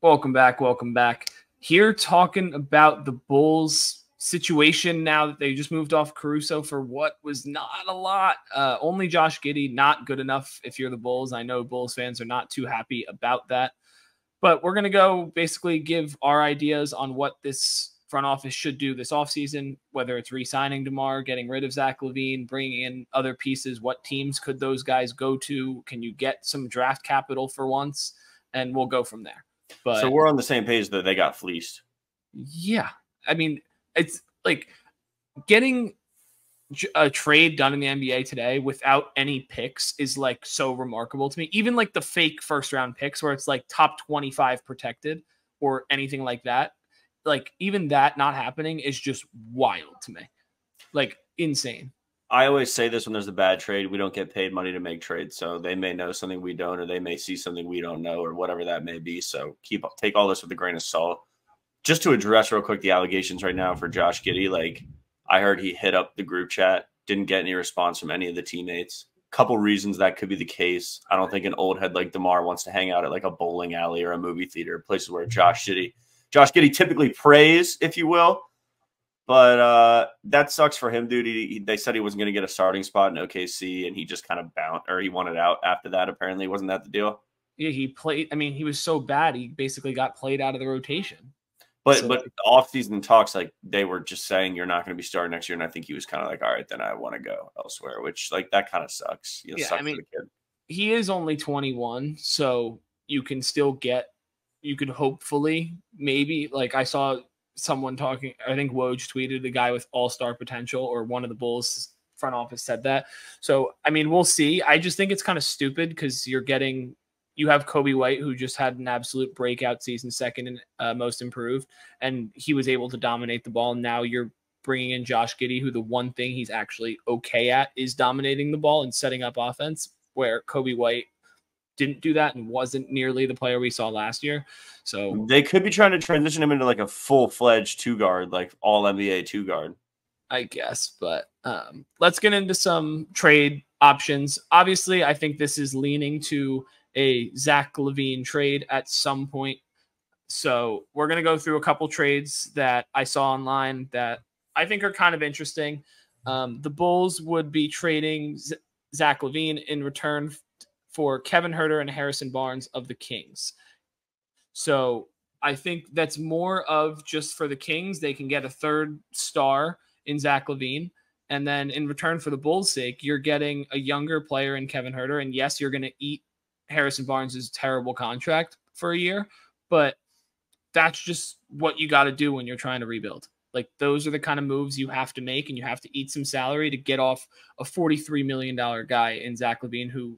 Welcome back. Welcome back. Here talking about the Bulls situation now that they just moved off Caruso for what was not a lot. Only Josh Giddy, not good enough if you're the Bulls. I know Bulls fans are not too happy about that. But we're going to go basically give our ideas on what this front office should do this offseason, whether it's re-signing DeMar, getting rid of Zach LaVine, bringing in other pieces. What teams could those guys go to? Can you get some draft capital for once? And we'll go from there. But so we're on the same page that they got fleeced. Yeah. I mean, it's like getting a trade done in the NBA today without any picks is like so remarkable to me. Even like the fake first round picks where it's like top 25 protected or anything like that. Like even that not happening is just wild to me. Like insane. I always say this when there's a bad trade, we don't get paid money to make trades. So they may know something we don't, or they may see something we don't know, or whatever that may be. So take all this with a grain of salt. Just to address real quick the allegations right now for Josh Giddy, like I heard he hit up the group chat, didn't get any response from any of the teammates. Couple reasons that could be the case. I don't think an old head like DeMar wants to hang out at like a bowling alley or a movie theater, places where Josh Giddy typically prays, if you will. But that sucks for him, dude. They said he wasn't going to get a starting spot in OKC, and he just kind of bounced, or he wanted out after that. Apparently, wasn't that the deal? Yeah, he played. I mean, he was so bad, he basically got played out of the rotation. But off-season talks, like they were just saying you're not going to be starting next year, and I think he was kind of like, all right, then I want to go elsewhere. Which like that kind of sucks. Yeah, sucks I mean, for the kid. He is only 21, so you can still get. You could hopefully maybe like I saw someone talking, I think Woj tweeted the guy with all-star potential, or one of the Bulls front office said that. So, I mean, we'll see. I just think it's kind of stupid because you have Kobe White, who just had an absolute breakout season, second and most improved, and he was able to dominate the ball. And now you're bringing in Josh Giddy, who the one thing he's actually okay at is dominating the ball and setting up offense, where Kobe White didn't do that and wasn't nearly the player we saw last year. So they could be trying to transition him into like a full-fledged two-guard, like all NBA two-guard, I guess. But let's get into some trade options. Obviously, I think this is leaning to a Zach LaVine trade at some point. So we're going to go through a couple trades that I saw online that I think are kind of interesting. The Bulls would be trading Zach LaVine in return for Kevin Huerter and Harrison Barnes of the Kings. So I think that's more of just for the Kings. They can get a third star in Zach LaVine. And then in return for the Bulls' sake, you're getting a younger player in Kevin Huerter. And yes, you're going to eat Harrison Barnes' terrible contract for a year. But that's just what you got to do when you're trying to rebuild. Like those are the kind of moves you have to make, and you have to eat some salary to get off a $43 million guy in Zach LaVine, who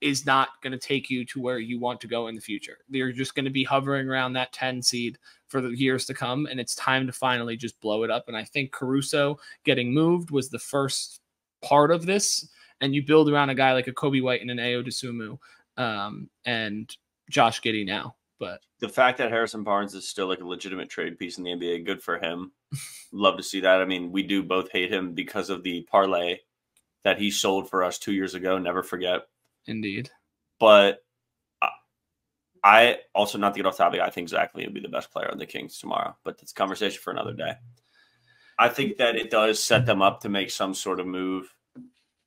is not going to take you to where you want to go in the future. You're just going to be hovering around that 10 seed for the years to come, and it's time to finally just blow it up. And I think Caruso getting moved was the first part of this, and you build around a guy like a Kobe White and an Ayo Dosunmu and Josh Giddy now. But the fact that Harrison Barnes is still like a legitimate trade piece in the NBA, good for him. Love to see that. I mean, we do both hate him because of the parlay that he sold for us 2 years ago. Never forget. Indeed. But I also, not to get off topic, I think Zach LaVine will be the best player on the Kings tomorrow. But that's a conversation for another day. I think that it does set them up to make some sort of move.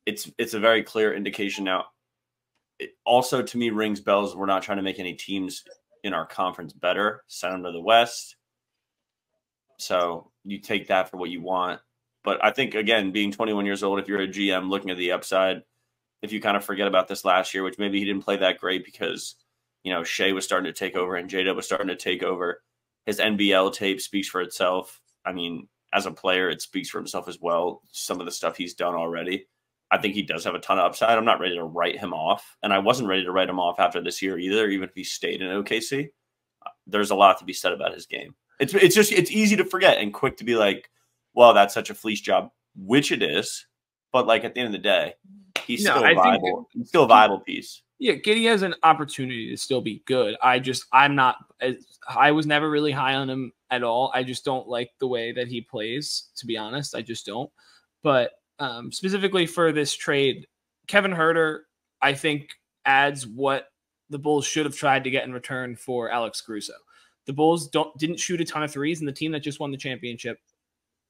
It's a very clear indication now. It also, to me, rings bells. We're not trying to make any teams in our conference better. Send them to the West. So you take that for what you want. But I think, again, being 21 years old, if you're a GM looking at the upside, if you kind of forget about this last year, which maybe he didn't play that great because, you know, Shea was starting to take over and Jada was starting to take over. His NBL tape speaks for itself. I mean, as a player, it speaks for himself as well. Some of the stuff he's done already. I think he does have a ton of upside. I'm not ready to write him off. And I wasn't ready to write him off after this year either, even if he stayed in OKC. There's a lot to be said about his game. It's easy to forget and quick to be like, well, that's such a fleece job, which it is. But like at the end of the day, he's still viable. He's still a viable piece. Yeah, Giddy has an opportunity to still be good. I was never really high on him at all. I just don't like the way that he plays, to be honest. I just don't. But specifically for this trade, Kevin Huerter, I think, adds what the Bulls should have tried to get in return for Alex Caruso. The Bulls didn't shoot a ton of threes, and the team that just won the championship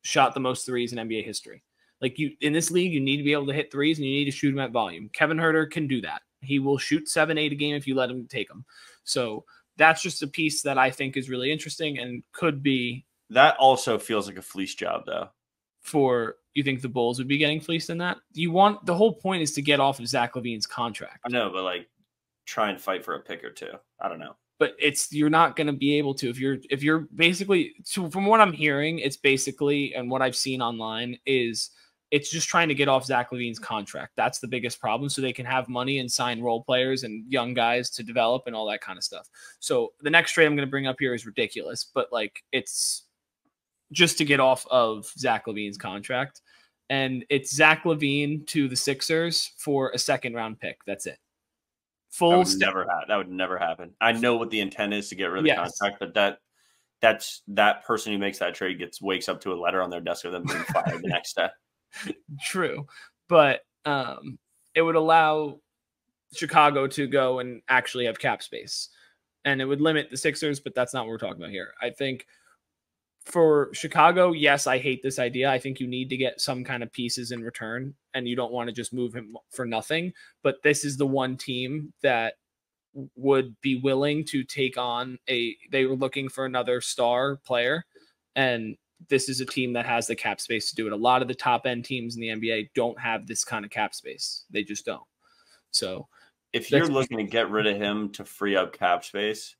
shot the most threes in NBA history. Like, you in this league, you need to be able to hit threes and you need to shoot them at volume. Kevin Huerter can do that. He will shoot 7-8 a game if you let him take them. So that's just a piece that I think is really interesting and could be. That also feels like a fleece job, though. You think the Bulls would be getting fleeced in that? The whole point is to get off of Zach LaVine's contract. I know, but like, try and fight for a pick or two. I don't know. But you're not going to be able to if you're basically, so from what I'm hearing, it's basically, and what I've seen online is, it's just trying to get off Zach LaVine's contract. That's the biggest problem. So they can have money and sign role players and young guys to develop and all that kind of stuff. So the next trade I'm going to bring up here is ridiculous, but like, it's just to get off of Zach LaVine's contract. And it's Zach LaVine to the Sixers for a 2nd-round pick. That's it. That would never happen. I know what the intent is to get rid of the contract, but that person who makes that trade wakes up to a letter on their desk of them being fired the next day. True, but it would allow Chicago to go and actually have cap space, and it would limit the Sixers, but that's not what we're talking about here. I think for Chicago, yes, I hate this idea. I think you need to get some kind of pieces in return, and you don't want to just move him for nothing, but this is the one team that would be willing to take on they were looking for another star player, and this is a team that has the cap space to do it. A lot of the top end teams in the NBA don't have this kind of cap space. They just don't. So if you're looking to get rid of him to free up cap space,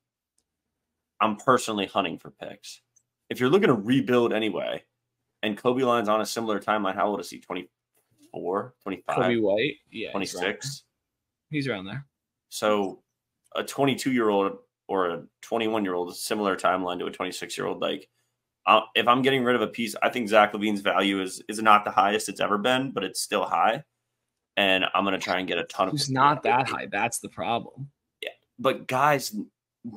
I'm personally hunting for picks. If you're looking to rebuild anyway, and Kobe Line's on a similar timeline, how old is he? 24, 25? Kobe White? Yeah. 26? He's around there. So a 22-year-old or a 21-year-old is a similar timeline to a 26-year-old. Like, if I'm getting rid of a piece, I think Zach LaVine's value is not the highest it's ever been, but it's still high. And I'm going to try and get a ton of. It's not that high. That's the problem. Yeah. But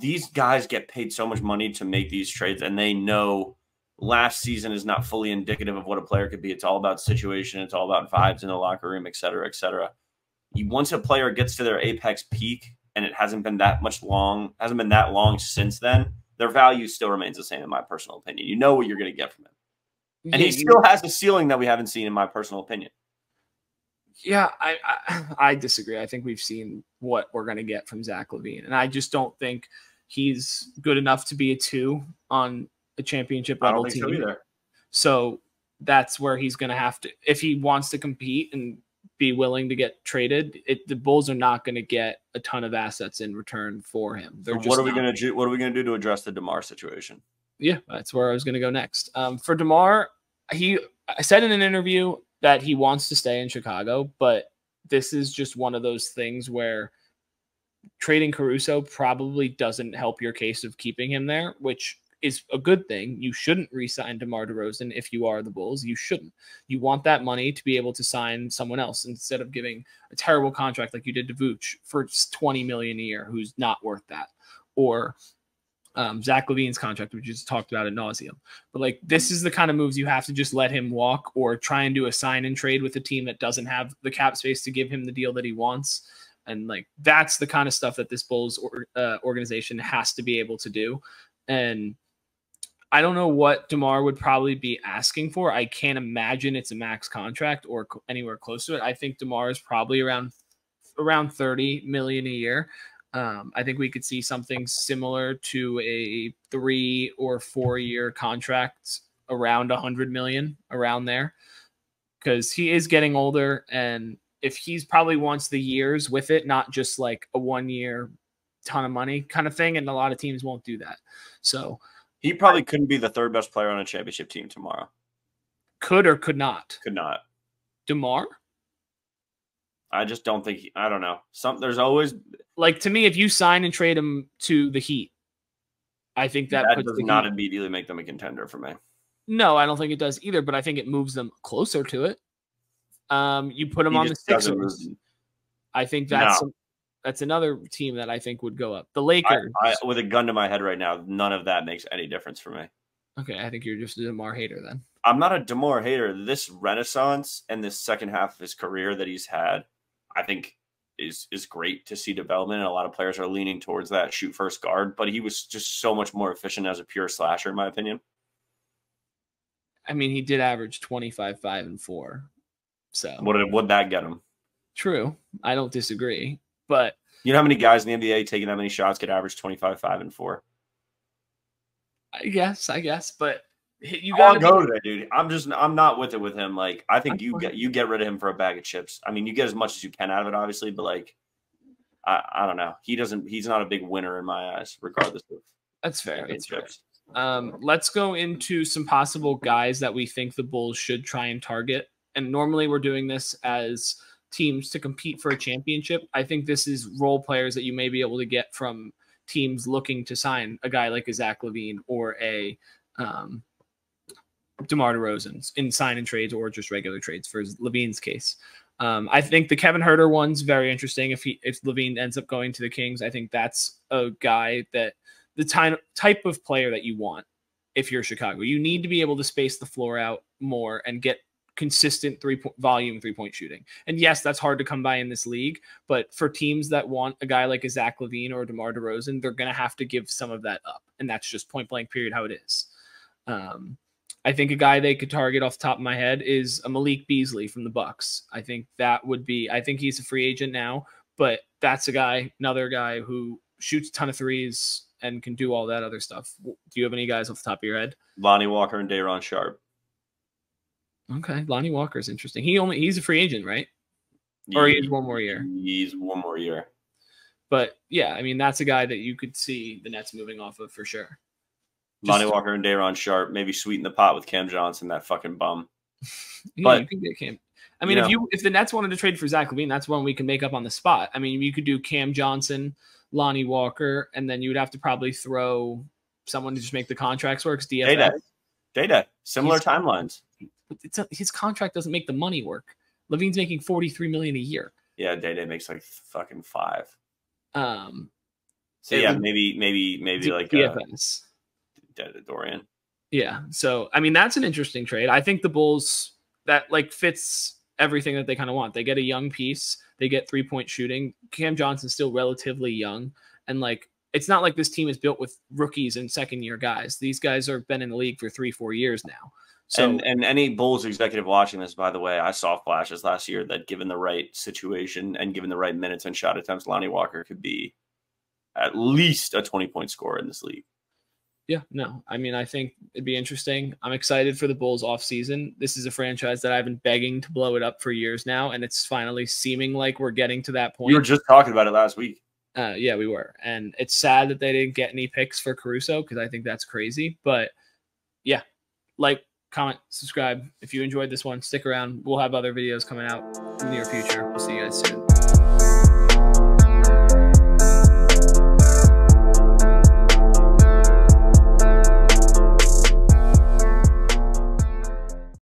these guys get paid so much money to make these trades, and they know last season is not fully indicative of what a player could be. It's all about situation. It's all about vibes in the locker room, et cetera, et cetera. Once a player gets to their apex peak, and it hasn't been that long since then, their value still remains the same, in my personal opinion. You know what you're going to get from him. And he still has a ceiling that we haven't seen, in my personal opinion. Yeah, I disagree. I think we've seen what we're going to get from Zach LaVine. And I just don't think he's good enough to be a 2 on a championship level team. I don't think so either. So that's where he's going to have to, if he wants to compete and be willing to get traded, the Bulls are not going to get a ton of assets in return for him. So what are we going to do? What are we going to do to address the DeMar situation? Yeah, that's where I was going to go next. For DeMar, I said in an interview that he wants to stay in Chicago, but this is just one of those things where trading Caruso probably doesn't help your case of keeping him there, which is a good thing. You shouldn't re-sign DeMar DeRozan if you are the Bulls. You shouldn't. You want that money to be able to sign someone else instead of giving a terrible contract like you did to Vooch for $20 million a year, who's not worth that, or Zach LaVine's contract, which is talked about ad nauseum. But like, this is the kind of moves you have to just let him walk, or try and do a sign and trade with a team that doesn't have the cap space to give him the deal that he wants. And like, that's the kind of stuff that this Bulls organization has to be able to do. And I don't know what DeMar would probably be asking for. I can't imagine it's a max contract or anywhere close to it. I think DeMar is probably around $30 million a year. I think we could see something similar to a 3 or 4 year contract around $100 million, around there, because he is getting older, and if he's probably wants the years with it, not just like a 1 year ton of money kind of thing, and a lot of teams won't do that. So he probably couldn't be the 3rd best player on a championship team tomorrow. Could or could not? Could not. DeMar? I just don't think I don't know. There's always, like, to me, if you sign and trade him to the Heat, I think that does not immediately make them a contender for me. No, I don't think it does either, but I think it moves them closer to it. You put them on the Sixers. I think that's another team that I think would go up. The Lakers. With a gun to my head right now, none of that makes any difference for me. Okay, I think you're just a DeMar hater then. I'm not a DeMar hater. This renaissance and this second half of his career that he's had, I think is great to see development, and a lot of players are leaning towards that shoot first guard. But he was just so much more efficient as a pure slasher, in my opinion. I mean, he did average 25, 5, and 4. So would that get him? True. I don't disagree. But you know how many guys in the NBA taking that many shots could average 25, 5, and 4? I guess. But you got to go to that, dude. I'm not with it with him. Like, I think you get rid of him for a bag of chips. I mean, you get as much as you can out of it, obviously, but like, I don't know. He's not a big winner in my eyes, regardless of. That's fair. That's fair. Let's go into some possible guys that we think the Bulls should try and target. And normally we're doing this as teams to compete for a championship. I think this is role players that you may be able to get from teams looking to sign a guy like a Zach LaVine or a DeMar DeRozan in sign and trades or just regular trades for LaVine's case. I think the Kevin Huerter one's very interesting. If LaVine ends up going to the Kings, I think that's a guy that the type of player that you want if you're Chicago. You need to be able to space the floor out more and get consistent volume three-point shooting. And yes, that's hard to come by in this league, but for teams that want a guy like a Zach LaVine or DeMar DeRozan, they're going to have to give some of that up. And that's just point blank period how it is. I think a guy they could target off the top of my head is a Malik Beasley from the Bucks. I think he's a free agent now, but that's another guy who shoots a ton of threes and can do all that other stuff. Do you have any guys off the top of your head? Lonnie Walker and Day'Ron Sharpe. Okay, Lonnie Walker is interesting. He's a free agent, right? Or he has one more year. He's one more year. But yeah, I mean that's a guy that you could see the Nets moving off of for sure. Lonnie Walker and Day'Ron Sharpe, maybe sweeten the pot with Cam Johnson, that fucking bum. Yeah, but you can get Cam. I mean, if the Nets wanted to trade for Zach LaVine, that's one we can make up on the spot. I mean, you could do Cam Johnson, Lonnie Walker, and then you would have to probably throw someone to just make the contracts work. DFS. Day-Day. Similar timelines. His contract doesn't make the money work. LaVine's making $43 million a year. Yeah, Day-Day makes like fucking 5. So yeah, maybe like DFS. Dorian. Yeah. So I mean that's an interesting trade. I think the Bulls that like fits everything that they kind of want. They get a young piece, they get 3-point shooting. Cam Johnson's still relatively young, and like it's not like this team is built with rookies and second-year guys. These guys have been in the league for 3-4 years now. So and any Bulls executive watching this, by the way, I saw flashes last year that given the right situation and given the right minutes and shot attempts, Lonnie Walker could be at least a 20-point scorer in this league. Yeah, no. I mean, I think it'd be interesting. I'm excited for the Bulls offseason. This is a franchise that I've been begging to blow it up for years now, and it's finally seeming like we're getting to that point. You were just talking about it last week. Yeah, we were. And it's sad that they didn't get any picks for Caruso because I think that's crazy. But yeah, like, comment, subscribe. If you enjoyed this one, stick around. We'll have other videos coming out in the near future. We'll see you guys soon.